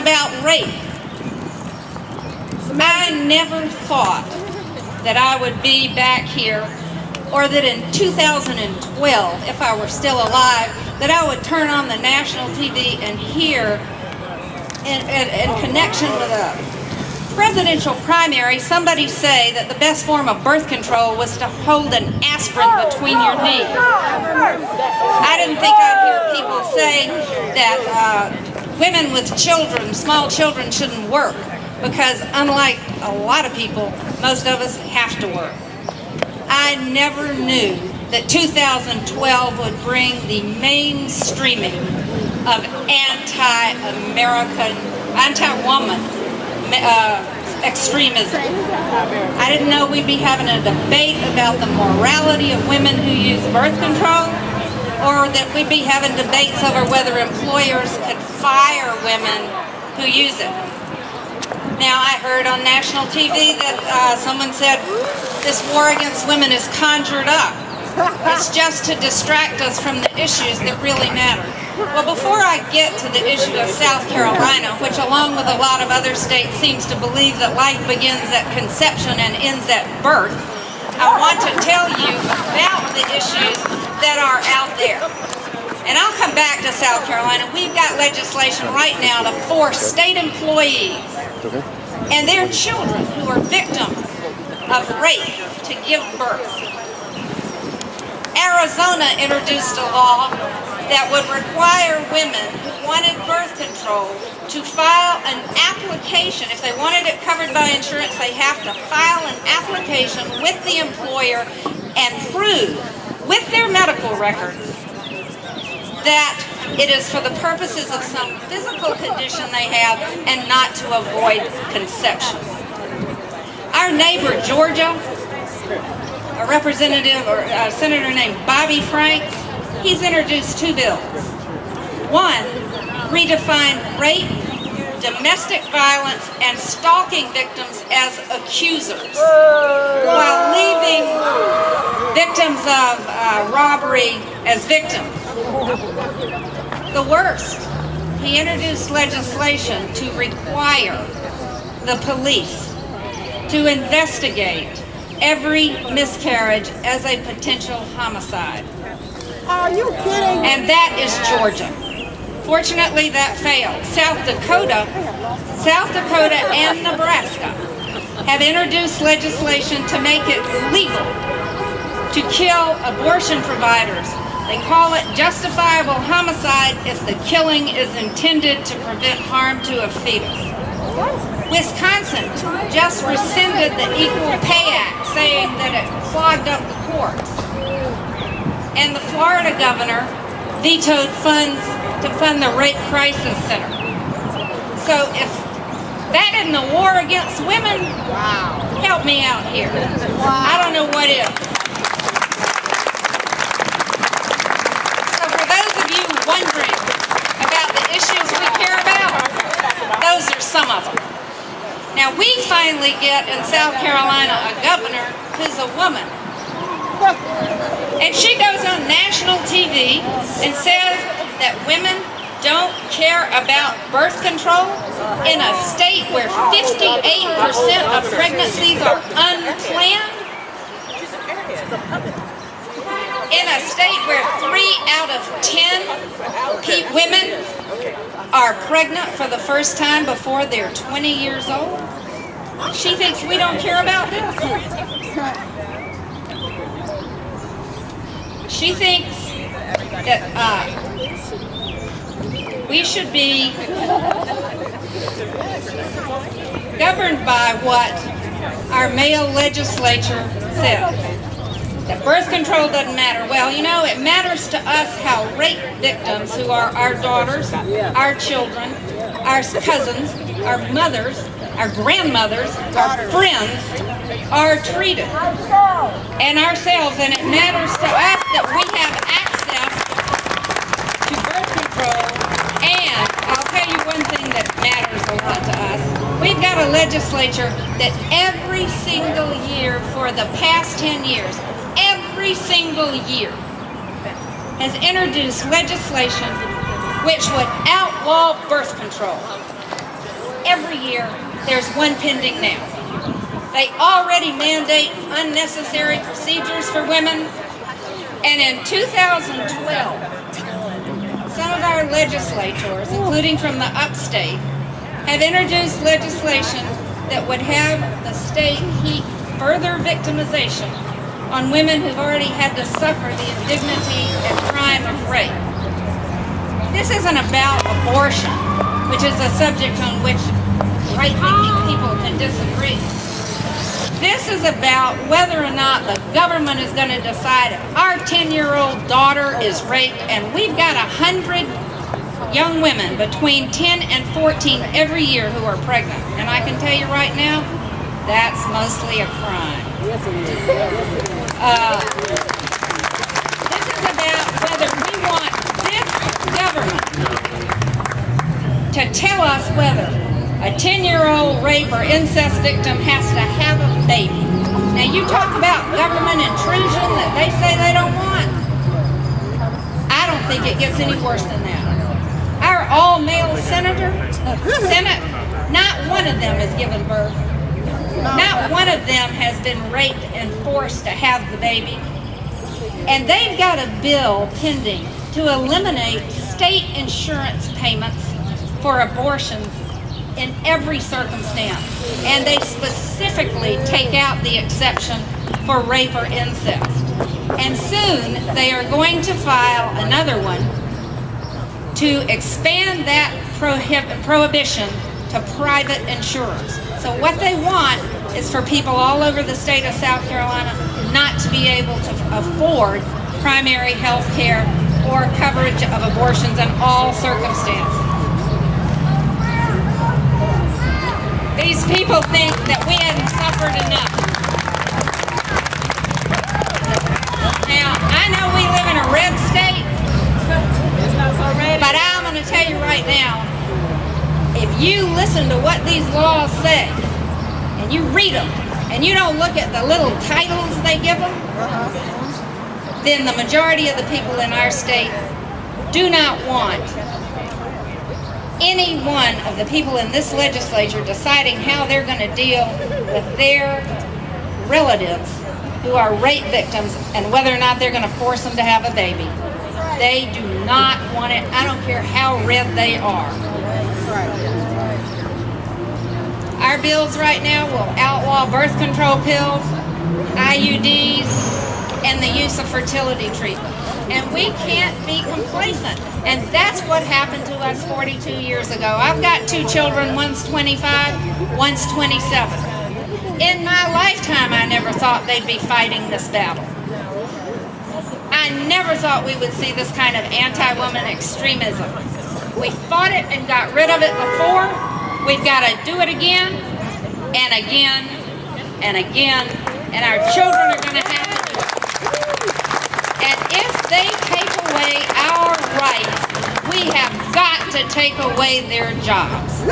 about rape. I never thought that I would be back here, or that in 2012, if I were still alive, that I would turn on the national TV and hear, in connection with a presidential primary, somebody say that the best form of birth control was to hold an aspirin between your knees. I didn't think I'd hear people say that women with children, small children, shouldn't work, because unlike a lot of people, most of us have to work. I never knew that 2012 would bring the mainstreaming of anti-American, anti-woman extremism. I didn't know we'd be having a debate about the morality of women who use birth control, or that we'd be having debates over whether employers could fire women who use it. Now, I heard on national TV that someone said this war against women is conjured up. It's just to distract us from the issues that really matter. Well, before I get to the issue of South Carolina, which along with a lot of other states seems to believe that life begins at conception and ends at birth, I want to tell you about the issues that are out there. And I'll come back to South Carolina. We've got legislation right now to force state employees and their children who are victims of rape to give birth. Arizona introduced a law that would require women who wanted birth control to file an application. If they wanted it covered by insurance, they have to file an application with the employer and prove with their medical records that it is for the purposes of some physical condition they have and not to avoid conception. Our neighbor, Georgia, a representative or a senator named Bobby Franks, he's introduced two bills. One, redefined rape, domestic violence, and stalking victims as accusers, while leaving victims of robbery as victims. The worst, he introduced legislation to require the police to investigate every miscarriage as a potential homicide. Are you kidding? And that is Georgia. Fortunately, that failed. South Dakota and Nebraska have introduced legislation to make it legal to kill abortion providers. They call it justifiable homicide if the killing is intended to prevent harm to a fetus. Wisconsin just rescinded the Equal Pay Act, saying that it clogged up the courts. And the Florida governor vetoed funds to fund the Rape Crisis Center. So if that isn't a war against women, help me out here. I don't know what is. So for those of you wondering about the issues we care about, those are some of them. Now we finally get in South Carolina a governor who's a woman. And she goes on national TV and says that women don't care about birth control in a state where 58% of pregnancies are unplanned. In a state where 3 out of 10 women are pregnant for the first time before they're 20 years old. She thinks we don't care about this. She thinks that we should be governed by what our male legislature says. That birth control doesn't matter. Well, you know, it matters to us how rape victims, who are our daughters, our children, our cousins, our mothers, our grandmothers, our friends, are treated, and ourselves. And it matters to us that we have access to birth control. And I'll tell you one thing that matters a lot to us. We've got a legislature that every single year for the past 10 years, every single year, has introduced legislation which would outlaw birth control. every year. There's one pending now. They already mandate unnecessary procedures for women. And in 2012, some of our legislators, including from the upstate, have introduced legislation that would have the state heap further victimization on women who've already had to suffer the indignity and crime of rape. This isn't about abortion, which is a subject on which right-thinking people can disagree. This is about whether or not the government is going to decide if our 10-year-old daughter is raped, and we've got 100 young women between 10 and 14 every year who are pregnant. And I can tell you right now, that's mostly a crime. This is about whether we want this government to tell us whether a 10-year-old rape or incest victim has to have a baby. Now you talk about government intrusion that they say they don't want. I don't think it gets any worse than that. Our all-male Senate, not one of them has given birth. Not one of them has been raped and forced to have the baby. And they've got a bill pending to eliminate state insurance payments for abortions in every circumstance. And they specifically take out the exception for rape or incest. And soon they are going to file another one to expand that prohibition to private insurers. So what they want is for people all over the state of South Carolina not to be able to afford primary health care or coverage of abortions in all circumstances. These people think that we hadn't suffered enough. Now, I know we live in a red state, but I'm going to tell you right now, if you listen to what these laws say, and you read them, and you don't look at the little titles they give them, then the majority of the people in our state do not want any one of the people in this legislature deciding how they're going to deal with their relatives who are rape victims and whether or not they're going to force them to have a baby. They do not want it. I don't care how red they are. Our bills right now will outlaw birth control pills, IUDs, and the use of fertility treatment. And we can't be complacent. And that's what happened to us 42 years ago. I've got 2 children, one's 25, one's 27. In my lifetime, I never thought they'd be fighting this battle. I never thought we would see this kind of anti-woman extremism. We fought it and got rid of it before. We've got to do it again and again and again, and our children are going to have to do it. And if they take away our rights, we have got to take away their jobs.